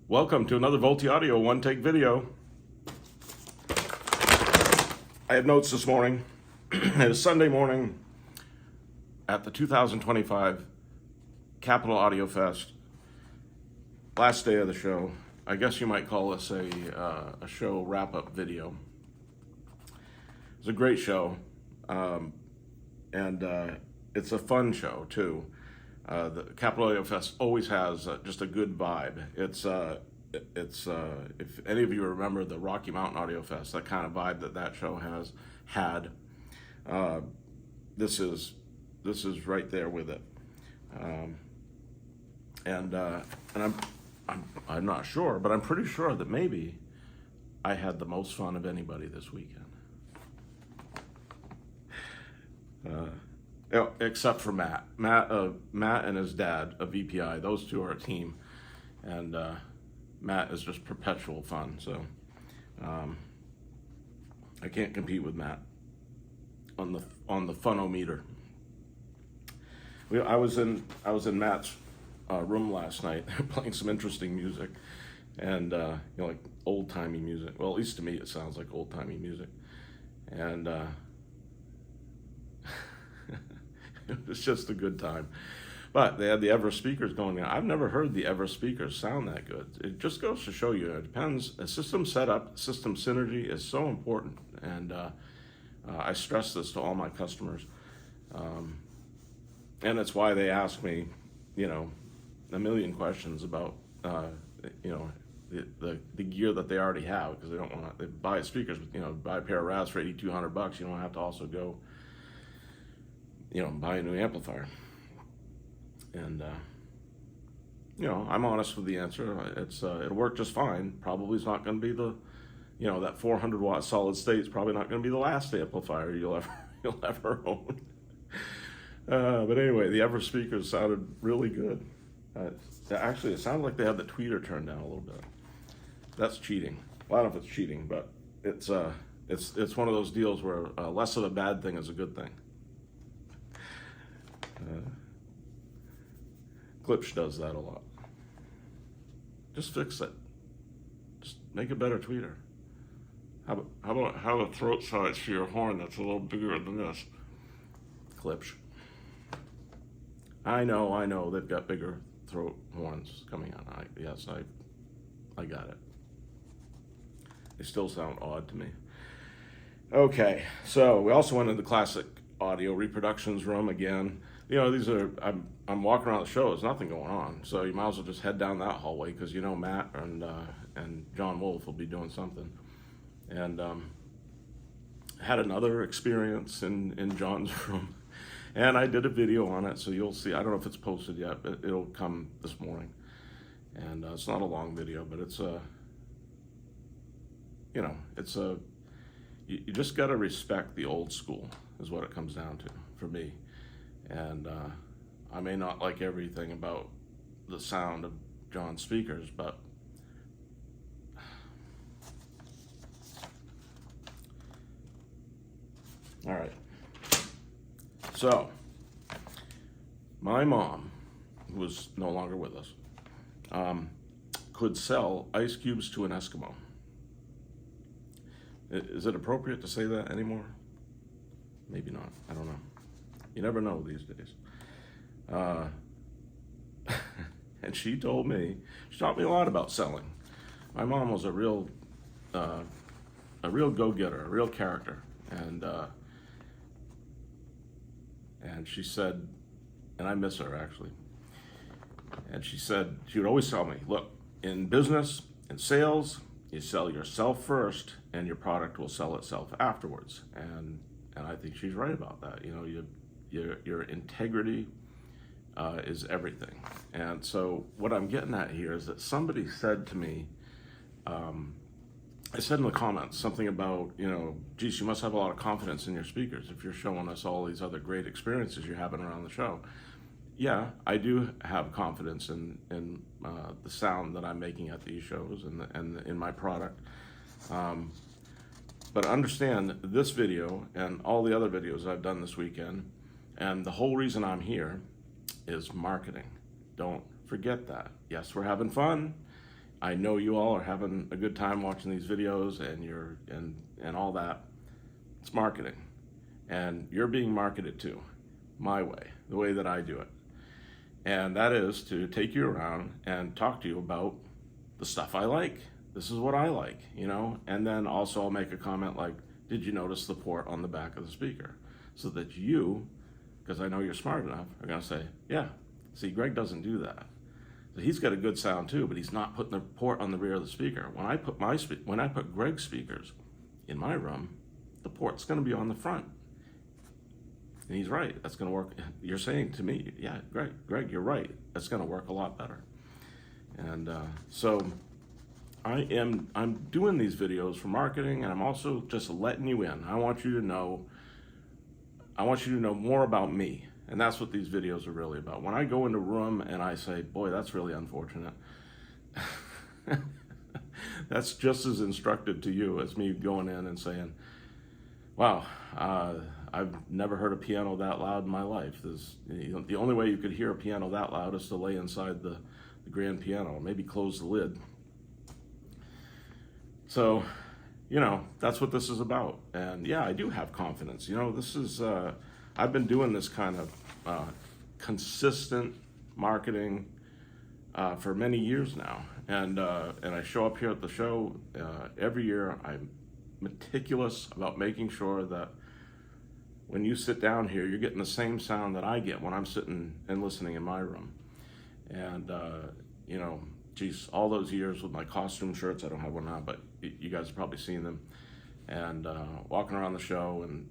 Welcome to another Volti Audio one-take video. I have notes this morning. It is Sunday morning at the 2025 Capital Audiofest. Last day of the show. I guess you might call this a show wrap-up video. It's a great show, and it's a fun show too. The Capital Audiofest always has just a good vibe. It's if any of you remember the Rocky Mountain Audiofest, that kind of vibe that show has had. This is right there with it, and I'm not sure, but I'm pretty sure that maybe I had the most fun of anybody this weekend. Except for Matt. Matt and his dad, a VPI. Those two are a team, and Matt is just perpetual fun. So I can't compete with Matt on the funometer. I was in Matt's room last night, playing some interesting music, and like old timey music. Well, at least to me, it sounds like old timey music, and. It was just a good time. But they had the Ever speakers going on. I've never heard the Ever speakers sound that good. It just goes to show you, it depends. A system setup, system synergy is so important. And I stress this to all my customers. And it's why they ask me, a million questions about, the gear that they already have, because they don't want to buy speakers, buy a pair of RAVs for $8,200. You don't have to also go buy a new amplifier. And, I'm honest with the answer. It'll work just fine. Probably is not going to be the, that 400 watt solid state is probably not going to be the last amplifier you'll ever own. But anyway, the Ever speakers sounded really good. Actually, it sounded like they had the tweeter turned down a little bit. That's cheating. Well, I don't know if it's cheating, but it's one of those deals where less of a bad thing is a good thing. Klipsch does that a lot. Just fix it. Just make a better tweeter. How about have a throat size for your horn that's a little bigger than this? Klipsch. I know, they've got bigger throat horns coming out. I got it. They still sound odd to me. Okay, so we also went into the classic audio reproductions room again. These are, I'm walking around the show, there's nothing going on. So you might as well just head down that hallway, because Matt and John Wolf will be doing something. And had another experience in John's room. And I did a video on it, so you'll see. I don't know if it's posted yet, but it'll come this morning. And it's not a long video, but it's you just got to respect the old school, is what it comes down to for me. And I may not like everything about the sound of John's speakers, but all right. So my mom, who is no longer with us, could sell ice cubes to an Eskimo. Is it appropriate to say that anymore? Maybe not. I don't know. You never know these days. And she taught me a lot about selling. My mom was a real go-getter, a real character. And she said, and I miss her actually, and she said, she would always tell me, look, in business, in sales, you sell yourself first and your product will sell itself afterwards. And I think she's right about that. Your integrity is everything. And so what I'm getting at here is that somebody said to me, I said in the comments something about, geez, you must have a lot of confidence in your speakers if you're showing us all these other great experiences you're having around the show. Yeah, I do have confidence in the sound that I'm making at these shows and in my product. But understand this video and all the other videos I've done this weekend, and the whole reason I'm here is marketing. Don't forget that. Yes, we're having fun. I know you all are having a good time watching these videos and all that. It's marketing. And you're being marketed to my way, the way that I do it. And that is to take you around and talk to you about the stuff I like. This is what I like, and then also I'll make a comment like, did you notice the port on the back of the speaker? So that you, because I know you're smart enough, are gonna say, yeah, see, Greg doesn't do that. So he's got a good sound too, but he's not putting the port on the rear of the speaker. When I put Greg's speakers in my room, the port's gonna be on the front. And he's right, that's gonna work. You're saying to me, yeah, Greg, you're right. That's gonna work a lot better. And so I'm doing these videos for marketing, and I'm also just letting you in. I want you to know more about me. And that's what these videos are really about. When I go into a room and I say, boy, that's really unfortunate. That's just as instructive to you as me going in and saying, wow, I've never heard a piano that loud in my life. The only way you could hear a piano that loud is to lay inside the grand piano, maybe close the lid. So, that's what this is about. And yeah, I do have confidence. This is, I've been doing this kind of consistent marketing for many years now. And I show up here at the show every year. I'm meticulous about making sure that when you sit down here, you're getting the same sound that I get when I'm sitting and listening in my room. And, geez, all those years with my costume shirts, I don't have one now, but you guys have probably seen them, and walking around the show and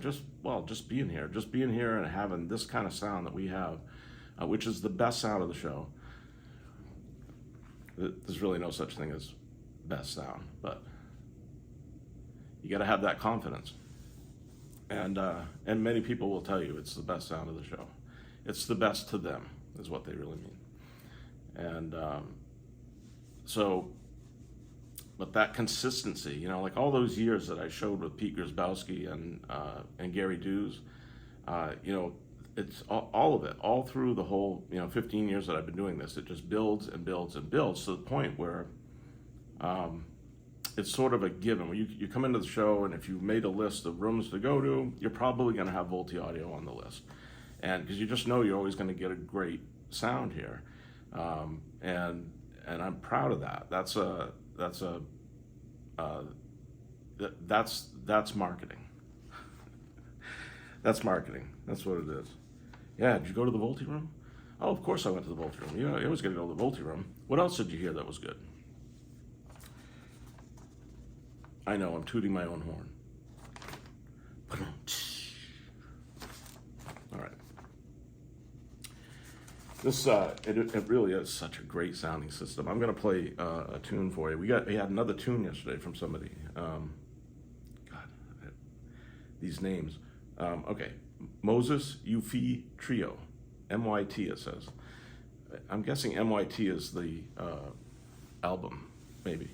just being here and having this kind of sound that we have, which is the best sound of the show. There's really no such thing as best sound, but you got to have that confidence. And many people will tell you it's the best sound of the show. It's the best to them, is what they really mean. And but that consistency, like all those years that I showed with Pete Grzybowski and Gary Dews, it's all of it, all through the whole 15 years that I've been doing this. It just builds and builds and builds to the point where it's sort of a given. When you come into the show, and if you've made a list of rooms to go to, you're probably going to have Volti audio on the list, and because you just know you're always going to get a great sound here, and I'm proud of that. That's marketing. That's marketing. That's what it is. Yeah, did you go to the Volti room? Oh, of course I went to the Volti room. You always got to go to the Volti room. What else did you hear that was good? I know, I'm tooting my own horn. All right. This it really is such a great sounding system. I'm gonna play a tune for you. We had another tune yesterday from somebody. These names. Okay, Moses Yufi Trio, MYT it says. I'm guessing MYT is the album, maybe.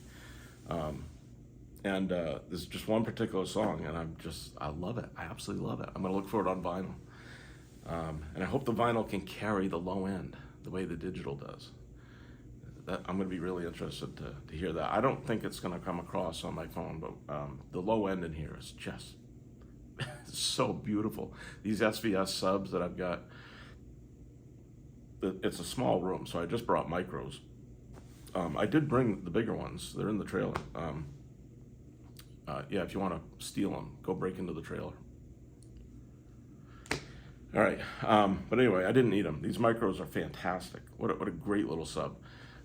And this is just one particular song, and I love it. I absolutely love it. I'm gonna look for it on vinyl. And I hope the vinyl can carry the low end the way the digital does. I'm going to be really interested to hear that. I don't think it's going to come across on my phone, but the low end in here is just so beautiful. These SVS subs that I've got, it's a small room, so I just brought micros. I did bring the bigger ones. They're in the trailer. Yeah, if you want to steal them, go break into the trailer. All right, but anyway, I didn't need them. These micros are fantastic. What a great little sub,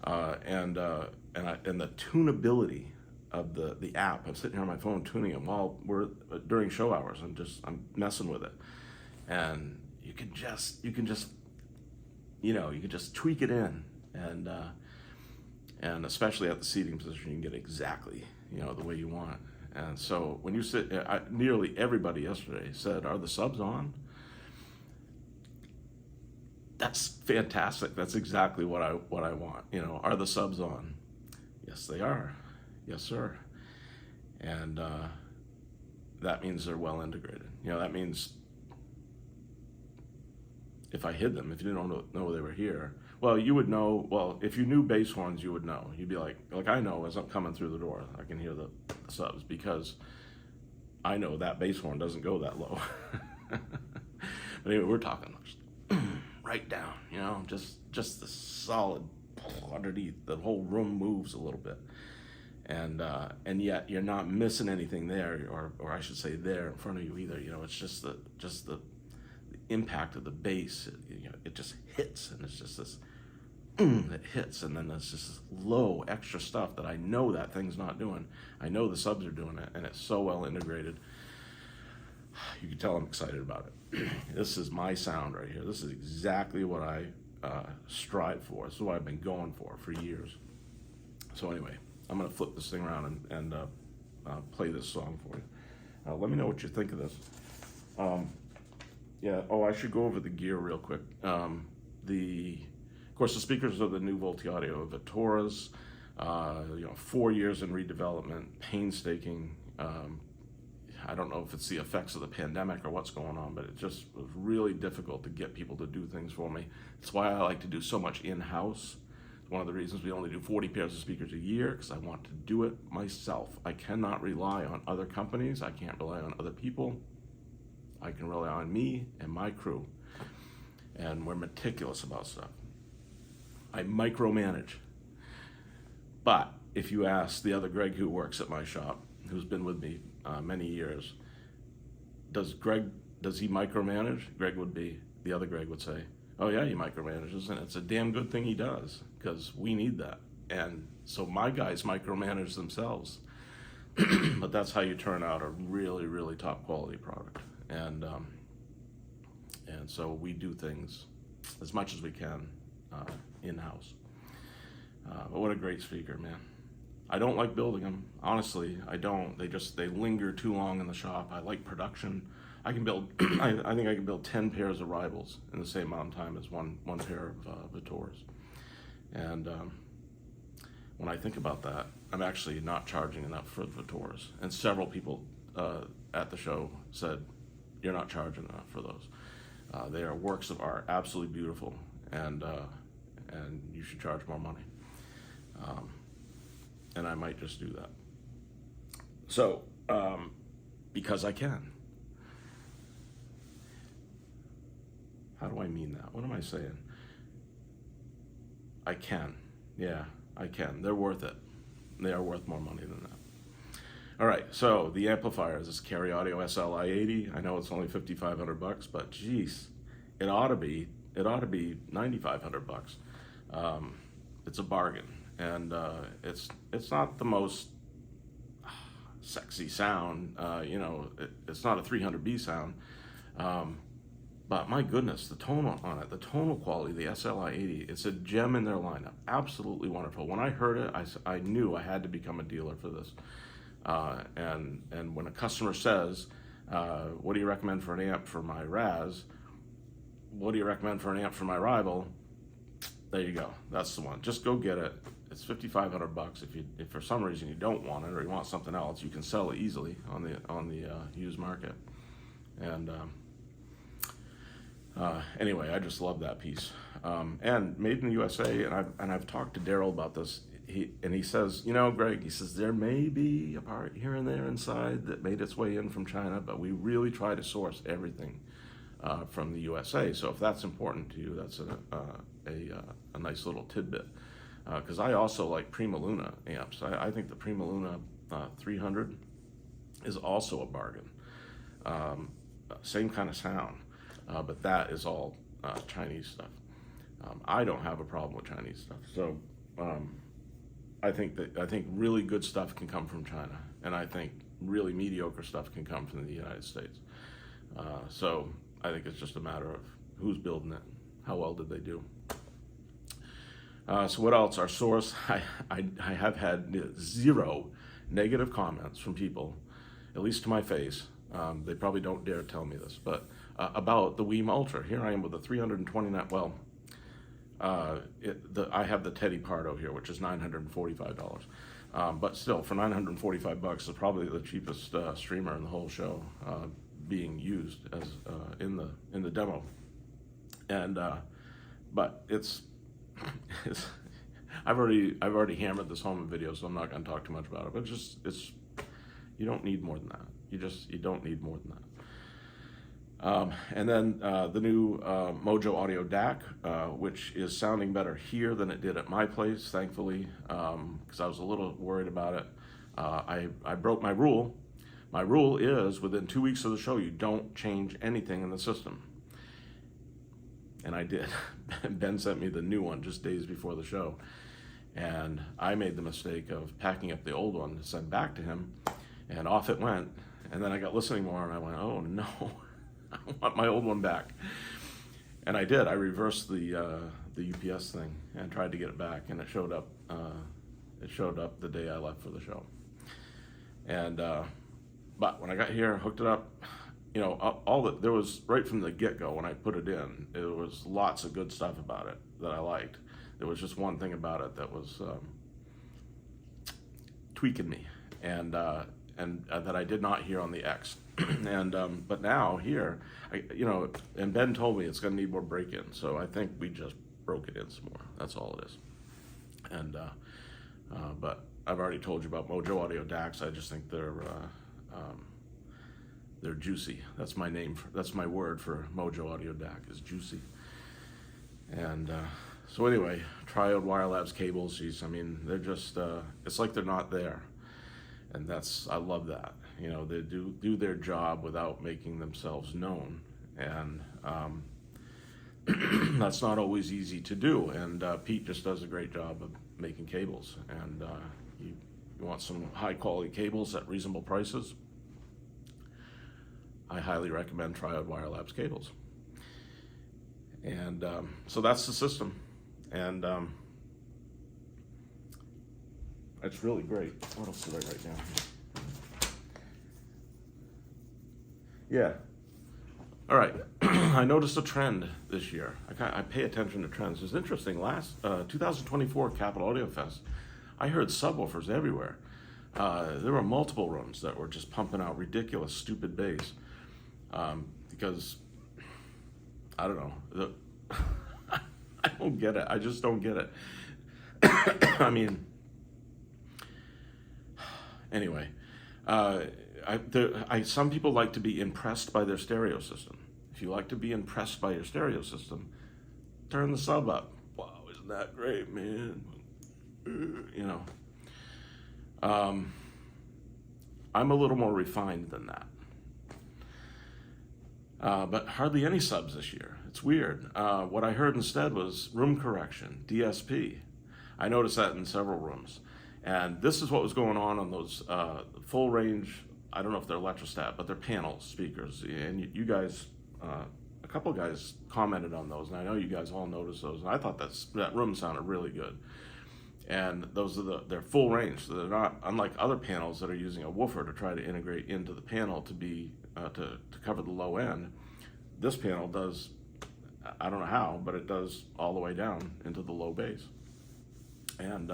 and the tunability of the app. I'm sitting here on my phone tuning them while we're during show hours. I'm messing with it, and you can just tweak it in, and especially at the seating position, you can get exactly the way you want. And so when you sit, nearly everybody yesterday said, "Are the subs on?" That's fantastic. That's exactly what I want. Are the subs on? Yes, they are. Yes, sir. And that means they're well integrated. That means if I hid them, if you didn't know they were here, Well, you would know. Well, if you knew bass horns, you would know. You'd be like I know as I'm coming through the door, I can hear the subs because I know that bass horn doesn't go that low. But anyway, we're talking right down, you know, just the solid underneath. The whole room moves a little bit, and yet you're not missing anything there, or I should say there in front of you either. You know, it's just the impact of the bass. You know, it just hits, and it's just this that hits, and then there's just this low extra stuff that I know that thing's not doing. I know the subs are doing it, and it's so well integrated. You can tell I'm excited about it. This is my sound right here. This is exactly what I strive for. This is what I've been going for years. So anyway, I'm going to flip this thing around and play this song for you. Let me know what you think of this. Yeah. Oh, I should go over the gear real quick. Of course, the speakers are the new Volti Audio Vitoras. 4 years in redevelopment, painstaking. I don't know if it's the effects of the pandemic or what's going on, but it just was really difficult to get people to do things for me. That's why I like to do so much in-house. It's one of the reasons we only do 40 pairs of speakers a year, because I want to do it myself. I cannot rely on other companies. I can't rely on other people. I can rely on me and my crew. And we're meticulous about stuff. I micromanage. But if you ask the other Greg who works at my shop, who's been with me many years, does he micromanage? The other Greg would say, oh yeah, he micromanages, and it's a damn good thing he does, because we need that. And so my guys micromanage themselves, but that's how you turn out a really, really top quality product. And so we do things as much as we can in-house. But what a great speaker, man. I don't like building them. Honestly, I don't. They linger too long in the shop. I like production. I can build, I think I can build 10 pairs of rivals in the same amount of time as one pair of Vitoras. And when I think about that, I'm actually not charging enough for the Vitoras. And several people at the show said, you're not charging enough for those. They are works of art, absolutely beautiful, and you should charge more money. And I might just do that. So, because I can. How do I mean that? What am I saying? I can. Yeah, I can. They're worth it. They are worth more money than that. All right, so the amplifiers, this Carry Audio SLI-80. I know it's only $5,500, but geez, it ought to be $9,500. It's a bargain. And it's not the most sexy sound, it's not a 300B sound, but my goodness, the tone on it, the tonal quality, the SLI-80, it's a gem in their lineup. Absolutely wonderful. When I heard it, I knew I had to become a dealer for this. And when a customer says, what do you recommend for an amp for my Raz? What do you recommend for an amp for my Rival? There you go. That's the one. Just go get it. It's $5,500. If for some reason you don't want it or you want something else, you can sell it easily on the used market. And anyway, I just love that piece. And made in the USA. And I've talked to Daryl about this. He says, Greg, he says there may be a part here and there inside that made its way in from China, but we really try to source everything from the USA. So if that's important to you, that's a nice little tidbit. Because I also like Prima Luna amps. I think the Prima Luna 300 is also a bargain. Same kind of sound, but that is all Chinese stuff. I don't have a problem with Chinese stuff. So I think really good stuff can come from China, and I think really mediocre stuff can come from the United States. So I think it's just a matter of who's building it, how well did they do. So what else? Our source, I have had 0 negative comments from people, at least to my face. They probably don't dare tell me this, but about the Weem Ultra. Here I am with a 329, well, I have the Teddy Pardo here, which is $945. But still, for $945, it's probably the cheapest streamer in the whole show being used as in the demo. And but it's I've already hammered this home in video, so I'm not going to talk too much about it. But it's you don't need more than that. You don't need more than that. And then the new Mojo Audio DAC, which is sounding better here than it did at my place, thankfully, because I was a little worried about it. I broke my rule. My rule is within 2 weeks of the show, you don't change anything in the system. And I did. Ben sent me the new one just days before the show. And I made the mistake of packing up the old one to send back to him, and off it went. And then I got listening more, and I went, oh no, I want my old one back. And I did. I reversed the UPS thing and tried to get it back, and it showed up. It showed up the day I left for the show. And but when I got here, hooked it up, you know, there was right from the get-go when I put it in, there was lots of good stuff about it that I liked. There was just one thing about it that was tweaking me, and that I did not hear on the X. And but now here, and Ben told me it's going to need more break-in, so I think we just broke it in some more. That's all it is. And but I've already told you about Mojo Audio DACs. I just think they're juicy. That's my name. That's my word for Mojo Audio DAC is juicy. And so anyway, Triode Wire Labs cables. They're just. It's like they're not there, and I love that. You know, they do their job without making themselves known, and that's not always easy to do. And Pete just does a great job of making cables. And you want some high quality cables at reasonable prices, I highly recommend Triode Wire Labs cables. And so that's the system, and it's really great. What else did I write down? Yeah. All right. I noticed a trend this year. I pay attention to trends. It's interesting. Last 2024 Capitol Audiofest, I heard subwoofers everywhere. There were multiple rooms that were just pumping out ridiculous, stupid bass. Because I don't know. I don't get it. I just don't get it. I mean, anyway, some people like to be impressed by their stereo system. If you like to be impressed by your stereo system, turn the sub up. Wow, isn't that great, man? You know, I'm a little more refined than that. But hardly any subs this year. It's weird. What I heard instead was room correction, DSP. I noticed that in several rooms. And this is what was going on those full range, I don't know if they're electrostat, but they're panel speakers. And you guys, a couple guys commented on those, and I know you guys all noticed those. And I thought that room sounded really good. And they're full range, so they're not unlike other panels that are using a woofer to try to integrate into the panel to be to cover the low end. This panel does, I don't know how, but it does all the way down into the low bass. And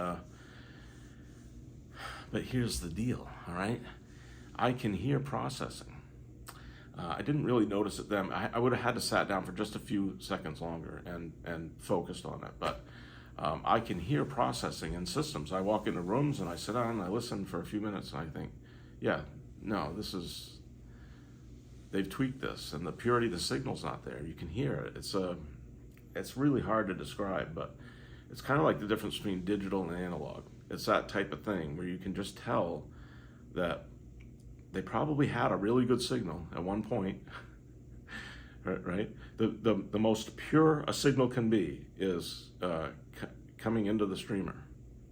but here's the deal, all right? I can hear processing. I didn't really notice it then. I would have had to sat down for just a few seconds longer and focused on it, but I can hear processing in systems. I walk into rooms and I sit down and I listen for a few minutes and I think, yeah, no, they've tweaked this, and the purity of the signal's not there. You can hear it. It's really hard to describe, but it's kind of like the difference between digital and analog. It's that type of thing where you can just tell that they probably had a really good signal at one point, right? The most pure a signal can be is coming into the streamer,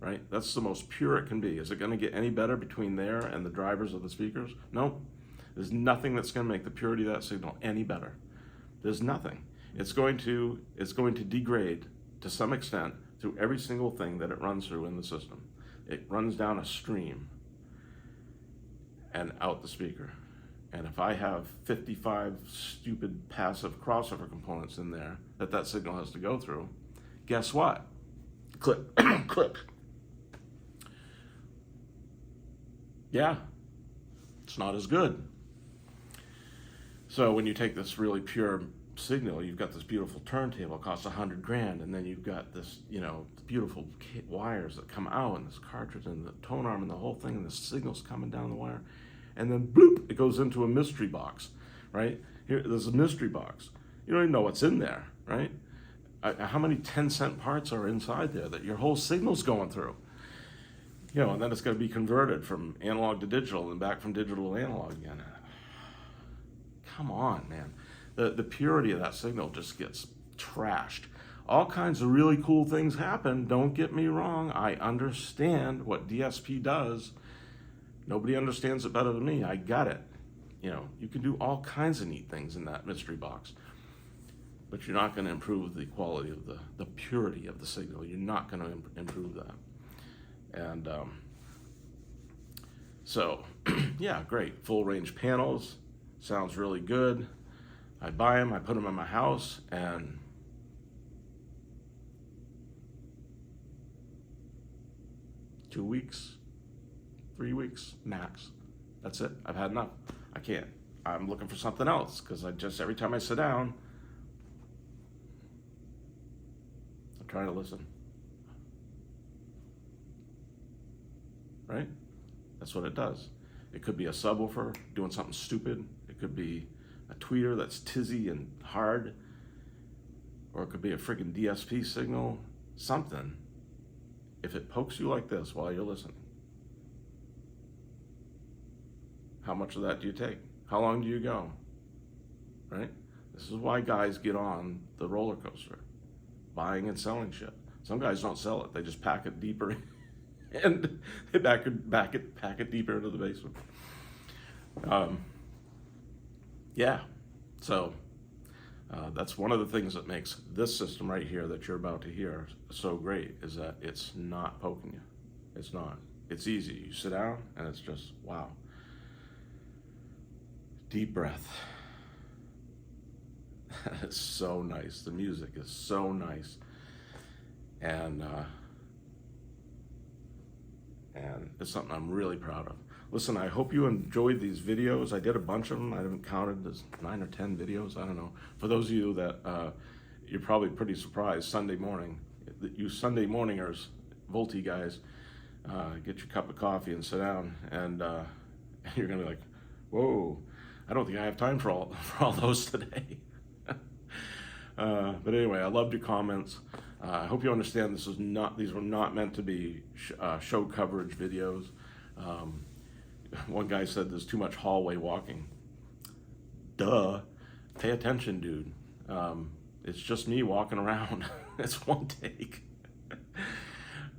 right? That's the most pure it can be. Is it going to get any better between there and the drivers of the speakers? No. There's nothing that's going to make the purity of that signal any better. There's nothing. It's going to degrade to some extent through every single thing that it runs through in the system. It runs down a stream and out the speaker. And if I have 55 stupid passive crossover components in there that signal has to go through, guess what? Click, click. Yeah, it's not as good. So when you take this really pure signal, you've got this beautiful turntable, it costs $100,000, and then you've got this, beautiful wires that come out, and this cartridge, and the tone arm, and the whole thing, and the signal's coming down the wire, and then bloop, it goes into a mystery box, right? Here, there's a mystery box. You don't even know what's in there, right? How many 10-cent parts are inside there that your whole signal's going through? And then it's going to be converted from analog to digital, and back from digital to analog again. Come on, man. The purity of that signal just gets trashed. All kinds of really cool things happen. Don't get me wrong. I understand what DSP does. Nobody understands it better than me. I got it. You can do all kinds of neat things in that mystery box, but you're not going to improve the quality of the purity of the signal. You're not going to improve that. And so, yeah, great. Full range panels. Sounds really good. I buy them, I put them in my house, and two weeks, 3 weeks max. That's it. I've had enough. I can't. I'm looking for something else, because every time I sit down, I'm trying to listen. Right? That's what it does. It could be a subwoofer doing something stupid. It could be a tweeter that's tizzy and hard. Or it could be a freaking DSP signal. Something. If it pokes you like this while you're listening, how much of that do you take? How long do you go? Right? This is why guys get on the roller coaster, buying and selling shit. Some guys don't sell it. They just pack it deeper and they pack it deeper into the basement. Yeah, so that's one of the things that makes this system right here that you're about to hear so great, is that it's not poking you. It's not. It's easy. You sit down and it's just, wow. Deep breath. It's so nice. The music is so nice. And it's something I'm really proud of. Listen, I hope you enjoyed these videos. I did a bunch of them. I haven't counted. There's 9 or 10 videos. I don't know. For those of you that, you're probably pretty surprised, Sunday morning, you Sunday morningers, Volti guys, get your cup of coffee and sit down, and you're going to be like, whoa, I don't think I have time for all those today. But anyway, I loved your comments. I hope you understand these were not meant to be show coverage videos. One guy said there's too much hallway walking. Duh. Pay attention, dude. It's just me walking around. It's one take.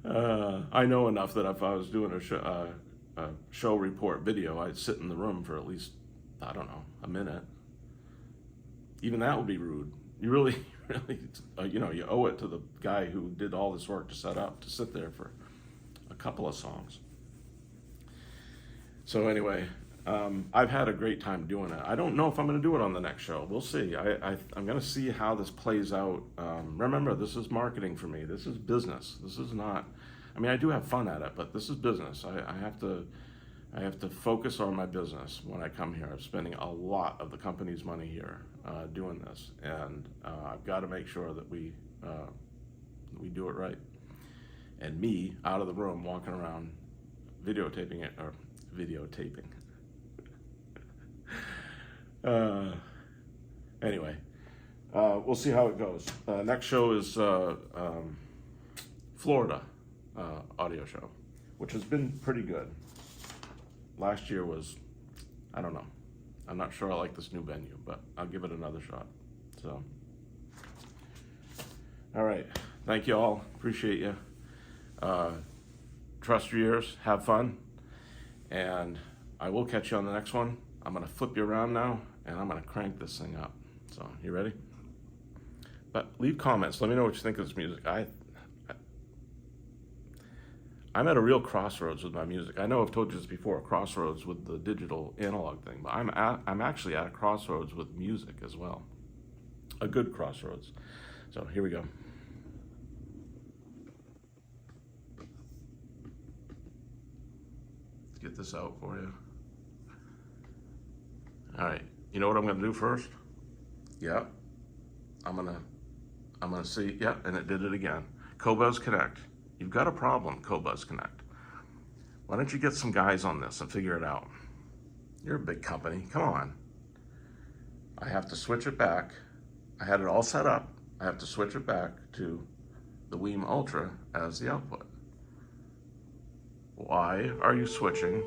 I know enough that if I was doing a show report video, I'd sit in the room for at least, I don't know, a minute. Even that would be rude. You really, you owe it to the guy who did all this work to set up, to sit there for a couple of songs. So anyway, I've had a great time doing it. I don't know if I'm going to do it on the next show. We'll see. I'm going to see how this plays out. Remember, this is marketing for me. This is business. This is not, I do have fun at it, but this is business. I have to focus on my business when I come here. I'm spending a lot of the company's money here doing this, and I've got to make sure that we do it right. And me out of the room walking around videotaping it, or videotaping. Anyway, we'll see how it goes. Next show is Florida audio show, which has been pretty good. Last year was, I don't know. I'm not sure I like this new venue, but I'll give it another shot. So, all right. Thank you all. Appreciate you. Trust your ears. Have fun. And I will catch you on the next one. I'm going to flip you around now, and I'm going to crank this thing up. So, you ready? But leave comments. Let me know what you think of this music. I'm at a real crossroads with my music. I know I've told you this before, crossroads with the digital analog thing, but I'm actually at a crossroads with music as well. A good crossroads. So here we go. Let's get this out for you. All right, you know what I'm gonna do first? Yep, I'm gonna see, yep, and it did it again. Qobuz Connect. You've got a problem, Qobuz Connect. Why don't you get some guys on this and figure it out? You're a big company, come on. I have to switch it back. I had it all set up. I have to switch it back to the Weem Ultra as the output. Why are you switching